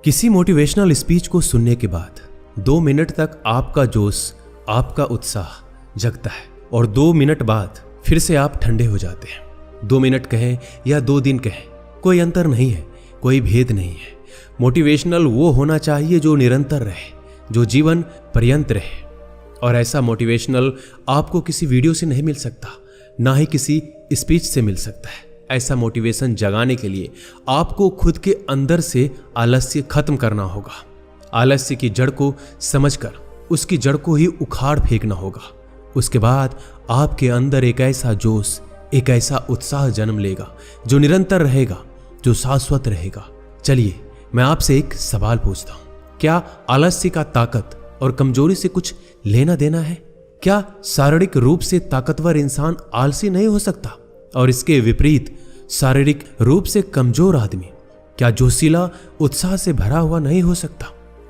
किसी motivational speech को सुनने के बाद 2 मिनट तक आपका जोश, आपका उत्साह जगता है और 2 मिनट बाद फिर से आप ठंडे हो जाते हैं। 2 मिनट कहें या 2 दिन कहें, कोई अंतर नहीं है, कोई भेद नहीं है। मोटिवेशनल वो होना चाहिए जो निरंतर रहे, जो जीवन पर्यंत रहे। और ऐसा मोटिवेशनल आपको किसी वीडियो से नहीं मिल सकता, ना ही किसी स्पीच से मिल सकता है। ऐसा मोटिवेशन जगाने के लिए आपको खुद के अंदर से आलस्य खत्म करना होगा। आलस्य की जड़ को समझकर उसकी जड़ को ही उखाड़ फेंकना होगा। उसके बाद आपके अंदर एक ऐसा जोश, एक ऐसा उत्साह जन्म लेगा जो निरंतर रहेगा, जो शाश्वत रहेगा। चलिए मैं आपसे एक सवाल पूछता हूं, क्या आलस्य का ताकत और कमजोरी से कुछ लेना देना है? क्या शारीरिक रूप से ताकतवर इंसान आलसी नहीं हो सकता? और इसके विपरीत शारीरिक रूप से कमजोर आदमी क्या जोशीला, उत्साह से भरा हुआ नहीं हो सकता?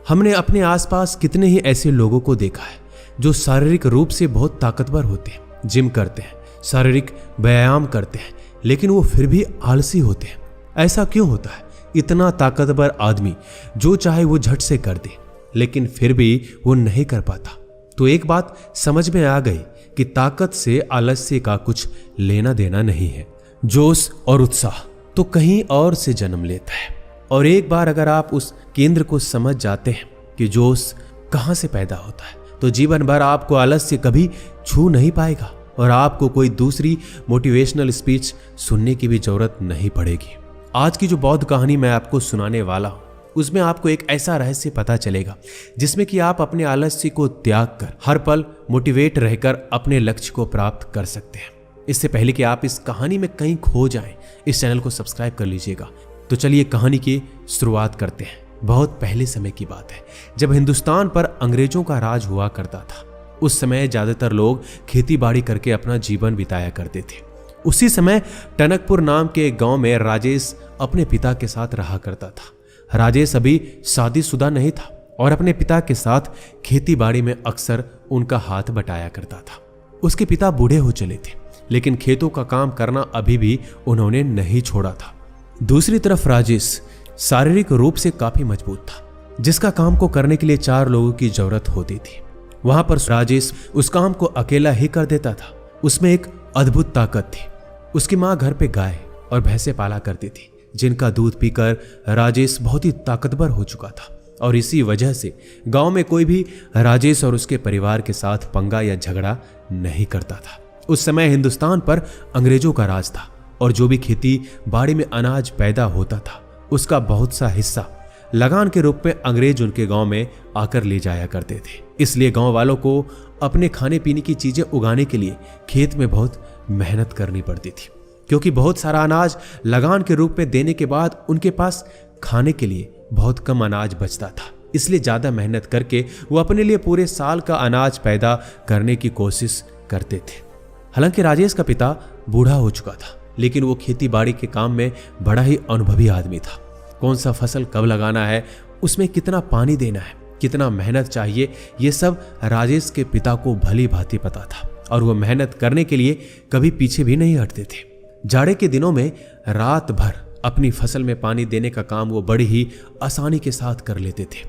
हमने अपने आसपास कितने ही ऐसे लोगों को देखा है जो शारीरिक रूप से बहुत ताकतवर होते हैं, जिम करते हैं, शारीरिक व्यायाम करते हैं, लेकिन वो फिर भी आलसी होते हैं। ऐसा क्यों होता है? इतना ताकतवर आदमी जो चाहे वो झट से कर दे, लेकिन फिर भी वो नहीं कर पाता। तो एक बात समझ में आ गई कि ताकत से आलस्य का कुछ लेना देना नहीं है। जोश और उत्साह तो कहीं और से जन्म लेता है। और एक बार अगर आप उस केंद्र को समझ जाते हैं कि जोश कहां से पैदा होता है, तो जीवन भर आपको आलस्य कभी छू नहीं पाएगा और आपको कोई दूसरी मोटिवेशनल स्पीच सुनने की भी जरूरत नहीं पड़ेगी। आज की जो बौद्ध कहानी मैं आपको सुनाने वाला हूं, उसमें आपको एक ऐसा रहस्य पता चलेगा जिसमें कि आप अपने आलस्य को त्याग कर हर पल मोटिवेट रहकर अपने लक्ष्य को प्राप्त कर सकते हैं। इससे पहले कि आप इस कहानी में कहीं खो जाएं, इस चैनल को सब्सक्राइब कर लीजिएगा। तो चलिए कहानी की शुरुआत करते हैं। बहुत पहले समय की बात है, जब हिंदुस्तान पर अंग्रेजों का राज हुआ करता था। उस समय ज्यादातर लोग खेती बाड़ी करके अपना जीवन बिताया करते थे। उसी समय टनकपुर नाम के गांव में राजेश अपने पिता के साथ रहा करता था। राजेश अभी शादीशुदा नहीं था और अपने पिता के साथ खेती बाड़ी में अक्सर उनका हाथ बटाया करता था। उसके पिता बूढ़े हो चले थे, लेकिन खेतों का काम करना अभी भी उन्होंने नहीं छोड़ा था। दूसरी तरफ राजेश शारीरिक रूप से काफी मजबूत था, जिसका काम को करने के लिए 4 लोगों की जरूरत होती थी। वहां पर राजेश उस काम को अकेला ही कर देता था। उसमें एक अद्भुत ताकत थी। उसकी मां घर पे गाय और भैंसे पाला करती थी, जिनका दूध पीकर राजेश बहुत ही ताकतवर हो चुका था। और इसी वजह से गांव में कोई भी राजेश और उसके परिवार के साथ पंगा या झगड़ा नहीं करता था। उस समय हिंदुस्तान पर अंग्रेजों का राज था और जो भी खेती बाड़ी में अनाज पैदा होता था, उसका बहुत सा हिस्सा लगान के रूप में अंग्रेज उनके गांव में आकर ले जाया करते थे। इसलिए गांव वालों को अपने खाने पीने की चीजें उगाने के लिए खेत में बहुत मेहनत करनी पड़ती थी, क्योंकि बहुत सारा अनाज लगान के रूप में देने के बाद उनके पास खाने के लिए बहुत कम अनाज बचता था। इसलिए ज्यादा मेहनत करके वो अपने लिए पूरे साल का अनाज पैदा करने की कोशिश करते थे। हालांकि राजेश का पिता बूढ़ा हो चुका था, लेकिन वो खेती बाड़ी के काम में बड़ा ही अनुभवी आदमी था। कौन सा फसल कब लगाना है, उसमें कितना पानी देना है, कितना मेहनत चाहिए, ये सब राजेश के पिता को भली भांति पता था और वो मेहनत करने के लिए कभी पीछे भी नहीं हटते थे। जाड़े के दिनों में रात भर अपनी फसल में पानी देने का काम वो बड़ी ही आसानी के साथ कर लेते थे।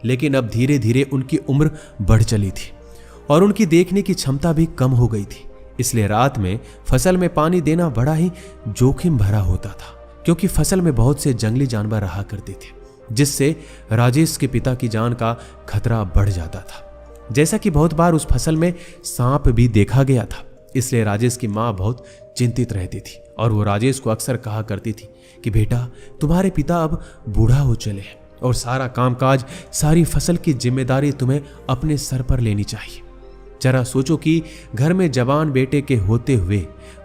लेकिन अब धीरे धीरे उनकी उम्र बढ़ चली थी और उनकी देखने की क्षमता भी कम हो गई थी। इसलिए रात में फसल में पानी देना बड़ा ही जोखिम भरा होता था, क्योंकि फसल में बहुत से जंगली जानवर रहा करते थे, जिससे राजेश के पिता की जान का खतरा बढ़ जाता था। जैसा कि बहुत बार उस फसल में सांप भी देखा गया था। इसलिए राजेश की मां बहुत चिंतित रहती थी और वो राजेश को अक्सर कहा करती थी कि बेटा, तुम्हारे पिता अब बूढ़ा हो चले हैं और सारा कामकाज, सारी फसल की जिम्मेदारी तुम्हें अपने सर पर लेनी चाहिए। जरा सोचो कि घर में जवान बेटे के होते हुए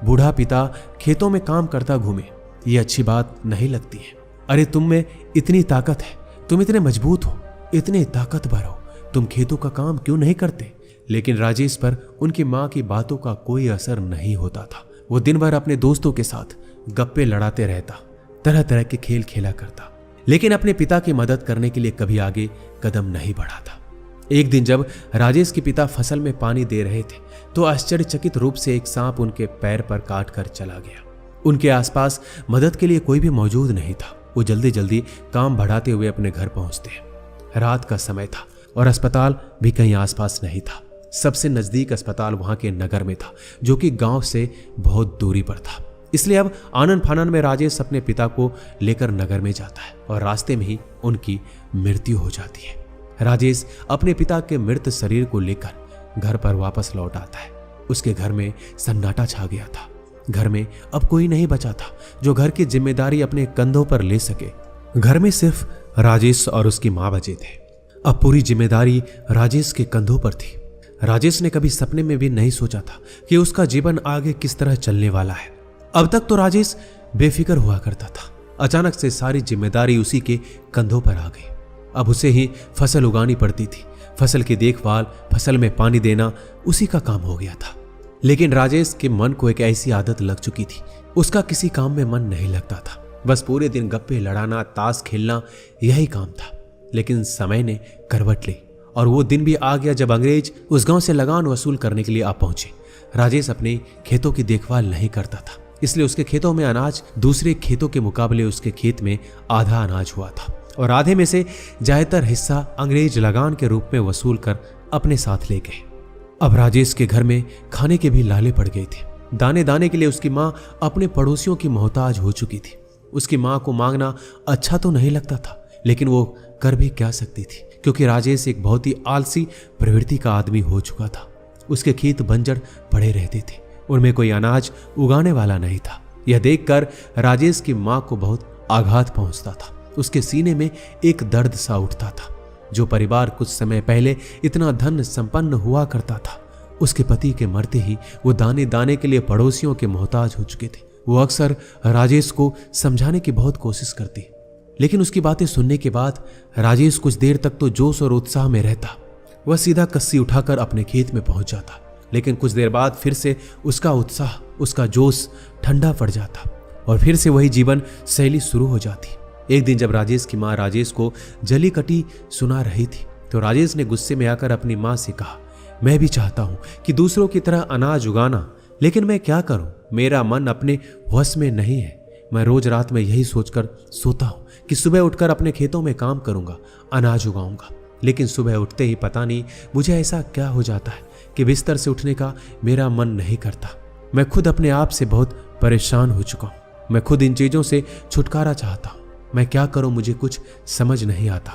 बूढ़ा पिता खेतों में काम करता घूमे, ये अच्छी बात नहीं लगती है। अरे तुम में इतनी ताकत है, तुम इतने मजबूत हो, इतने ताकतवर हो, तुम खेतों का काम क्यों नहीं करते? लेकिन राजेश पर उनकी मां की बातों का कोई असर नहीं होता था। वो दिन भर अपने दोस्तों के साथ गप्पे लड़ाते रहता, तरह तरह के खेल खेला करता, लेकिन अपने पिता की मदद करने के लिए कभी आगे कदम नहीं बढ़ाता। एक दिन जब राजेश के पिता फसल में पानी दे रहे थे, तो आश्चर्यचकित रूप से एक सांप उनके पैर पर काट कर चला गया। उनके आसपास मदद के लिए कोई भी मौजूद नहीं था। वो जल्दी जल्दी काम बढ़ाते हुए अपने घर पहुंचते हैं। रात का समय था और अस्पताल भी कहीं आसपास नहीं था। सबसे नजदीक अस्पताल वहां के नगर में था, जो कि गांव से बहुत दूरी पर था। इसलिए अब आनन फानन में राजेश अपने पिता को लेकर नगर में जाता है और रास्ते में ही उनकी मृत्यु हो जाती है। राजेश अपने पिता के मृत शरीर को लेकर घर पर वापस लौट आता है। उसके घर में सन्नाटा छा गया था। घर में अब कोई नहीं बचा था जो घर की जिम्मेदारी अपने कंधों पर ले सके। घर में सिर्फ राजेश और उसकी मां बचे थे। अब पूरी जिम्मेदारी राजेश के कंधों पर थी। राजेश ने कभी सपने में भी नहीं सोचा था कि उसका जीवन आगे किस तरह चलने वाला है। अब तक तो राजेश बेफिक्र हुआ करता था। अचानक से सारी जिम्मेदारी उसी के कंधों पर आ गई। अब उसे ही फसल उगानी पड़ती थी। फसल की देखभाल, फसल में पानी देना उसी का काम हो गया था। लेकिन राजेश के मन को एक ऐसी आदत लग चुकी थी, उसका किसी काम में मन नहीं लगता था। बस पूरे दिन गप्पे लड़ाना, ताश खेलना, यही काम था। लेकिन समय ने करवट ली और वो दिन भी आ गया जब अंग्रेज उस गांव से लगान वसूल करने के लिए आ पहुंचे। राजेश अपने खेतों की देखभाल नहीं करता था, इसलिए उसके खेतों में अनाज दूसरे खेतों के मुकाबले उसके खेत में आधा अनाज हुआ था और आधे में से ज्यादातर हिस्सा अंग्रेज लगान के रूप में वसूल कर अपने साथ ले गए। अब राजेश के घर में खाने के भी लाले पड़ गए थे। दाने दाने के लिए उसकी माँ अपने पड़ोसियों की मोहताज हो चुकी थी। उसकी माँ को मांगना अच्छा तो नहीं लगता था, लेकिन वो कर भी क्या सकती थी, क्योंकि राजेश एक बहुत ही आलसी प्रवृत्ति का आदमी हो चुका था। उसके खेत बंजर पड़े रहते थे, उनमें कोई अनाज उगाने वाला नहीं था। यह देखकर राजेश की माँ को बहुत आघात पहुंचता था। उसके सीने में एक दर्द सा उठता था। जो परिवार कुछ समय पहले इतना धन संपन्न हुआ करता था, उसके पति के मरते ही वो दाने दाने के लिए पड़ोसियों के मोहताज हो चुके थे। वो अक्सर राजेश को समझाने की बहुत कोशिश करती, लेकिन उसकी बातें सुनने के बाद राजेश कुछ देर तक तो जोश और उत्साह में रहता। वह सीधा कस्सी उठाकर अपने खेत में पहुंच जाता, लेकिन कुछ देर बाद फिर से उसका उत्साह, उसका जोश ठंडा पड़ जाता और फिर से वही जीवन शैली शुरू हो जाती। एक दिन जब राजेश की माँ राजेश को जली कटी सुना रही थी, तो राजेश ने गुस्से में आकर अपनी माँ से कहा, मैं भी चाहता हूँ कि दूसरों की तरह अनाज उगाना, लेकिन मैं क्या करूँ, मेरा मन अपने वश में नहीं है। मैं रोज रात में यही सोचकर सोता हूँ कि सुबह उठकर अपने खेतों में काम करूंगा, अनाज उगाऊंगा, लेकिन सुबह उठते ही पता नहीं मुझे ऐसा क्या हो जाता है कि बिस्तर से उठने का मेरा मन नहीं करता। मैं खुद अपने आप से बहुत परेशान हो चुका हूँ। मैं खुद इन चीजों से छुटकारा चाहता हूँ। मैं क्या करूं, मुझे कुछ समझ नहीं आता।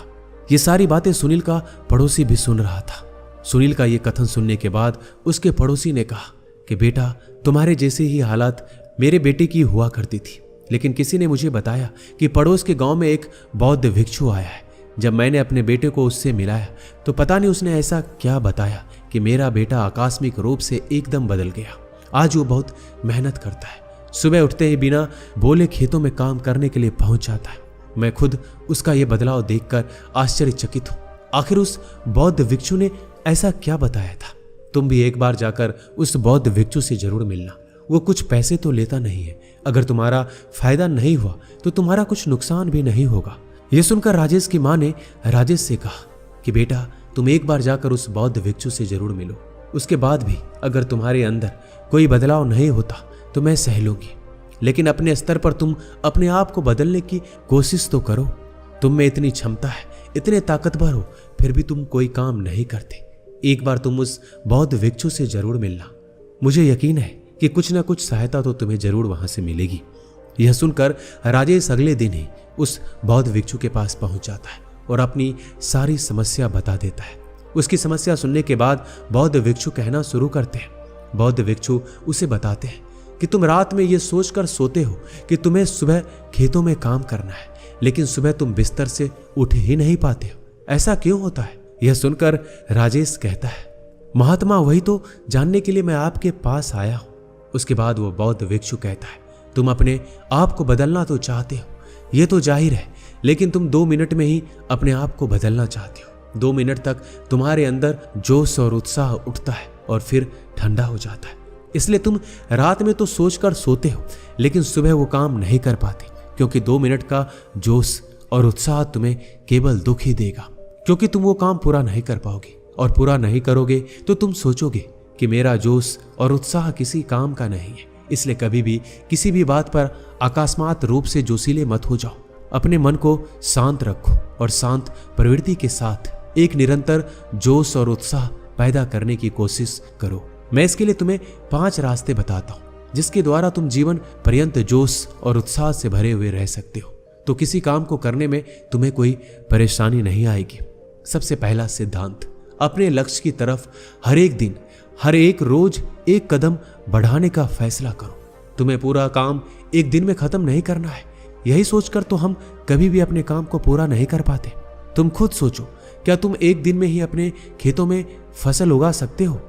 ये सारी बातें सुनील का पड़ोसी भी सुन रहा था। सुनील का ये कथन सुनने के बाद उसके पड़ोसी ने कहा कि बेटा, तुम्हारे जैसी ही हालत मेरे बेटे की हुआ करती थी, लेकिन किसी ने मुझे बताया कि पड़ोस के गांव में एक बौद्ध भिक्षु आया है। जब मैंने अपने बेटे को उससे मिलाया तो पता नहीं उसने ऐसा क्या बताया कि मेरा बेटा आकस्मिक रूप से एकदम बदल गया। आज वो बहुत मेहनत करता है, सुबह उठते ही बिना बोले खेतों में काम करने के लिए पहुंच जाता है। मैं खुद उसका यह बदलाव देखकर आश्चर्यचकित हूं। आखिर उस बौद्ध भिक्षु ने ऐसा क्या बताया था? तुम भी एक बार जाकर उस बौद्ध भिक्षु से जरूर मिलना। वो कुछ पैसे तो लेता नहीं है। अगर तुम्हारा फायदा नहीं हुआ तो तुम्हारा कुछ नुकसान भी नहीं होगा। यह सुनकर राजेश की मां ने राजेश से कहा कि बेटा, तुम एक बार जाकर उस बौद्ध भिक्षु से जरूर मिलो। उसके बाद भी अगर तुम्हारे अंदर कोई बदलाव नहीं होता तो मैं सह लूंगी, लेकिन अपने स्तर पर तुम अपने आप को बदलने की कोशिश तो करो। तुम में इतनी क्षमता है, इतने ताकतवर हो, फिर भी तुम कोई काम नहीं करते। एक बार तुम उस बौद्ध भिक्षु से जरूर मिलना। मुझे यकीन है कि कुछ ना कुछ सहायता तो तुम्हें जरूर वहां से मिलेगी। यह सुनकर राजेश अगले दिन ही उस बौद्ध भिक्षु के पास पहुंच जाता है और अपनी सारी समस्या बता देता है। उसकी समस्या सुनने के बाद बौद्ध भिक्षु कहना शुरू करते हैं। बौद्ध भिक्षु उसे बताते हैं कि तुम रात में यह सोचकर सोते हो कि तुम्हें सुबह खेतों में काम करना है, लेकिन सुबह तुम बिस्तर से उठ ही नहीं पाते हो। ऐसा क्यों होता है? यह सुनकर राजेश कहता है, महात्मा, वही तो जानने के लिए मैं आपके पास आया हूं। उसके बाद वो बौद्ध भिक्षु कहता है, तुम अपने आप को बदलना तो चाहते हो, यह तो जाहिर है, लेकिन तुम 2 मिनट में ही अपने आप को बदलना चाहते हो। 2 मिनट तक तुम्हारे अंदर जोश और उत्साह उठता है और फिर ठंडा हो जाता है। इसलिए तुम रात में तो सोचकर सोते हो, लेकिन सुबह वो काम नहीं कर पाते, क्योंकि 2 मिनट का जोश और उत्साह तुम्हें केवल दुख ही देगा, क्योंकि तुम वो काम पूरा नहीं कर पाओगे, और पूरा नहीं करोगे तो तुम सोचोगे कि मेरा जोश और उत्साह किसी काम का नहीं है। इसलिए कभी भी किसी भी बात पर अकस्मात रूप से जोशीले मत हो जाओ। अपने मन को शांत रखो और शांत प्रवृत्ति के साथ एक निरंतर जोश और उत्साह पैदा करने की कोशिश करो। मैं इसके लिए तुम्हें 5 रास्ते बताता हूँ जिसके द्वारा तुम जीवन पर्यंत जोश और उत्साह से भरे हुए रह सकते हो, तो किसी काम को करने में तुम्हें कोई परेशानी नहीं आएगी। सबसे पहला सिद्धांत, अपने लक्ष्य की तरफ हर एक दिन, हर एक रोज एक कदम बढ़ाने का फैसला करो। तुम्हें पूरा काम एक दिन में खत्म नहीं करना है। यही सोचकर तो हम कभी भी अपने काम को पूरा नहीं कर पाते। तुम खुद सोचो, क्या तुम एक दिन में ही अपने खेतों में फसल उगा सकते हो?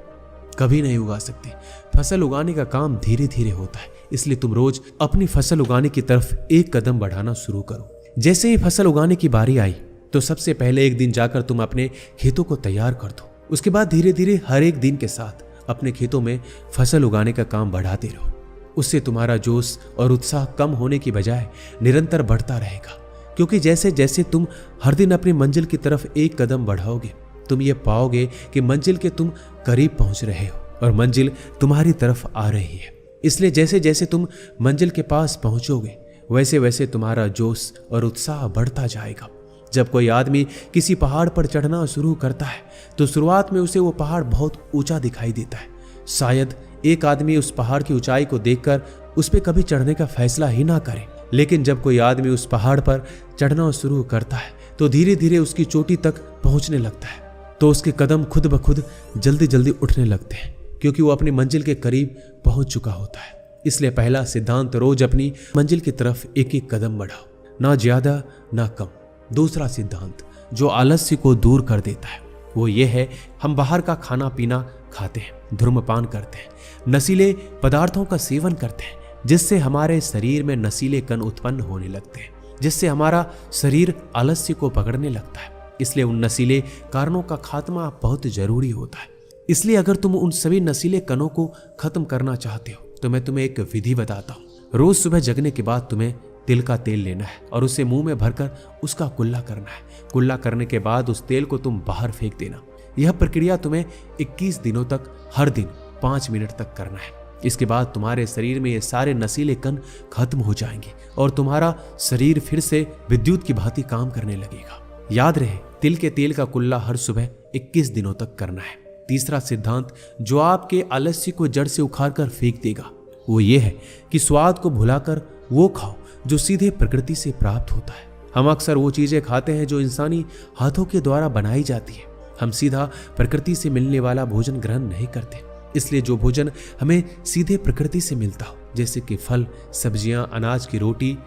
कभी नहीं उगा सकते। फसल उगाने का काम धीरे धीरे होता है, इसलिए तुम रोज अपनी फसल उगाने की तरफ एक कदम बढ़ाना शुरू करो। जैसे ही फसल उगाने की बारी आई तो सबसे पहले एक दिन जाकर तुम अपने खेतों को तैयार कर दो। उसके बाद धीरे धीरे हर एक दिन के साथ अपने खेतों में फसल उगाने का काम बढ़ाते रहो। उससे तुम्हारा जोश और उत्साह कम होने की बजाय निरंतर बढ़ता रहेगा, क्योंकि जैसे जैसे तुम हर दिन अपनी मंजिल की तरफ एक कदम बढ़ाओगे, तुम ये पाओगे कि मंजिल के तुम करीब पहुंच रहे हो और मंजिल तुम्हारी तरफ आ रही है। इसलिए जैसे जैसे तुम मंजिल के पास पहुंचोगे, वैसे वैसे तुम्हारा जोश और उत्साह बढ़ता जाएगा। जब कोई आदमी किसी पहाड़ पर चढ़ना शुरू करता है तो शुरुआत में उसे वो पहाड़ बहुत ऊंचा दिखाई देता है। शायद एक आदमी उस पहाड़ की ऊंचाई को देखकर उस पर कभी चढ़ने का फैसला ही ना करे, लेकिन जब कोई आदमी उस पहाड़ पर चढ़ना शुरू करता है तो धीरे धीरे उसकी चोटी तक पहुंचने लगता है, तो उसके कदम खुद ब खुद जल्दी जल्दी उठने लगते हैं, क्योंकि वो अपनी मंजिल के करीब पहुंच चुका होता है। इसलिए पहला सिद्धांत, रोज अपनी मंजिल की तरफ एक एक कदम बढ़ाओ, ना ज्यादा ना कम। दूसरा सिद्धांत जो आलस्य को दूर कर देता है वो ये है, हम बाहर का खाना पीना खाते हैं, धूम्रपान करते हैं, नशीले पदार्थों का सेवन करते हैं, जिससे हमारे शरीर में नशीले कण उत्पन्न होने लगते हैं, जिससे हमारा शरीर आलस्य को पकड़ने लगता है। इसलिए उन नशीले कारणों का खात्मा बहुत जरूरी होता है। इसलिए अगर तुम उन सभी नशीले कणों को खत्म करना चाहते हो तो मैं तुम्हें एक विधि बताता हूँ। रोज सुबह जगने के बाद तुम्हें तिल का तेल लेना है और उसे मुंह में भरकर उसका कुल्ला करना है। कुल्ला करने के बाद उस तेल को तुम बाहर फेंक देना। यह प्रक्रिया तुम्हें 21 दिनों तक हर दिन 5 मिनट तक करना है। इसके बाद तुम्हारे शरीर में ये सारे नशीले कण खत्म हो जाएंगे और तुम्हारा शरीर फिर से विद्युत की भांति काम करने लगेगा। याद रहे, तिल के तेल का कुल्ला हर सुबह 21 दिनों तक करना है। तीसरा सिद्धांत जो आपके आलस्य को जड़ से उखाड़ कर फेंक देगा वो ये है कि स्वाद को भुलाकर वो खाओ जो सीधे प्रकृति से प्राप्त होता है। हम अक्सर वो चीजें खाते हैं जो इंसानी हाथों के द्वारा बनाई जाती है। हम सीधा प्रकृति से मिलने वाला भोजन ग्रहण नहीं करते। इसलिए जो भोजन हमें सीधे प्रकृति से मिलता हो, जैसे कि फल, सब्जियां, अनाज की रोटी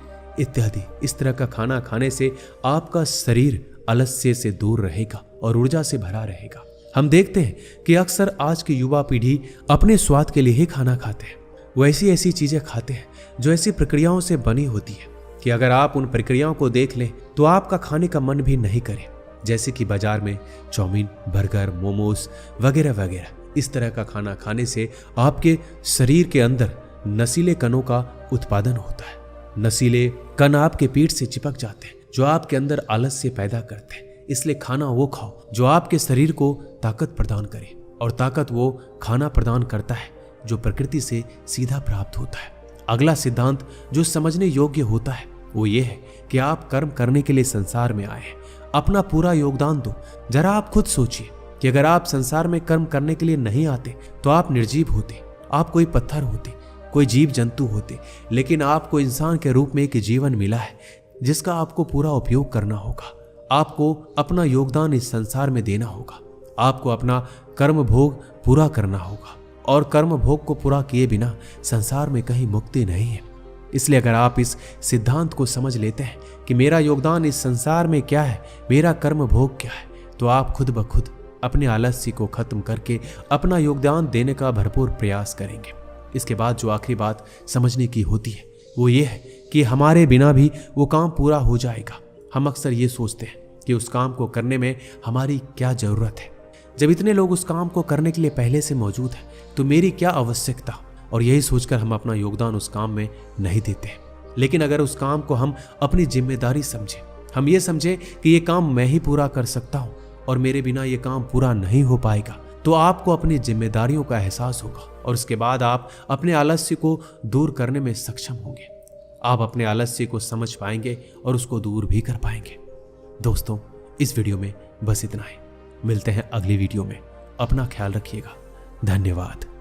इत्यादि, इस तरह का खाना खाने से आपका शरीर आलस्य से दूर रहेगा और ऊर्जा से भरा रहेगा। हम देखते हैं कि अक्सर आज की युवा पीढ़ी अपने स्वाद के लिए ही खाना खाते हैं। वो ऐसी ऐसी चीजें खाते हैं जो ऐसी प्रक्रियाओं से बनी होती है कि अगर आप उन प्रक्रियाओं को देख लें तो आपका खाने का मन भी नहीं करे। जैसे कि बाजार में चाउमीन, बर्गर, मोमोज वगैरह वगैरह, इस तरह का खाना खाने से आपके शरीर के अंदर नशीले कणों का उत्पादन होता है। नशीले कण आपके पेट से चिपक जाते हैं जो आपके अंदर आलस्य पैदा करते हैं। इसलिए खाना वो खाओ जो आपके शरीर को ताकत प्रदान करे, और ताकत वो खाना प्रदान करता है जो प्रकृति से सीधा प्राप्त होता है। अगला सिद्धांत जो समझने योग्य होता है वो ये है कि आप कर्म करने के लिए संसार में आए हैं। अपना पूरा योगदान दो। जरा आप खुद सोचिए कि अगर आप संसार में कर्म करने के लिए नहीं आते तो आप निर्जीव होते, आप कोई पत्थर होते, कोई जीव जंतु होते। लेकिन आपको इंसान के रूप में एक जीवन मिला है जिसका आपको पूरा उपयोग करना होगा। आपको अपना योगदान इस संसार में देना होगा। आपको अपना कर्म भोग पूरा करना होगा, और कर्म भोग को पूरा किए बिना संसार में कहीं मुक्ति नहीं है। इसलिए अगर आप इस सिद्धांत को समझ लेते हैं कि मेरा योगदान इस संसार में क्या है, मेरा कर्म भोग क्या है, तो आप खुद ब खुद अपने आलस्य को खत्म करके अपना योगदान देने का भरपूर प्रयास करेंगे। इसके बाद जो आखिरी बात समझने की होती है वो ये है कि हमारे बिना भी वो काम पूरा हो जाएगा। हम अक्सर ये सोचते हैं कि उस काम को करने में हमारी क्या जरूरत है। जब इतने लोग उस काम को करने के लिए पहले से मौजूद हैं तो मेरी क्या आवश्यकता, और यही सोचकर हम अपना योगदान उस काम में नहीं देते। लेकिन अगर उस काम को हम अपनी जिम्मेदारी समझें, हम ये समझें कि ये काम मैं ही पूरा कर सकता हूँ और मेरे बिना ये काम पूरा नहीं हो पाएगा, तो आपको अपनी जिम्मेदारियों का एहसास होगा और उसके बाद आप अपने आलस्य को दूर करने में सक्षम होंगे। आप अपने आलस्य को समझ पाएंगे और उसको दूर भी कर पाएंगे। दोस्तों, इस वीडियो में बस इतना ही। मिलते हैं अगली वीडियो में। अपना ख्याल रखिएगा। धन्यवाद।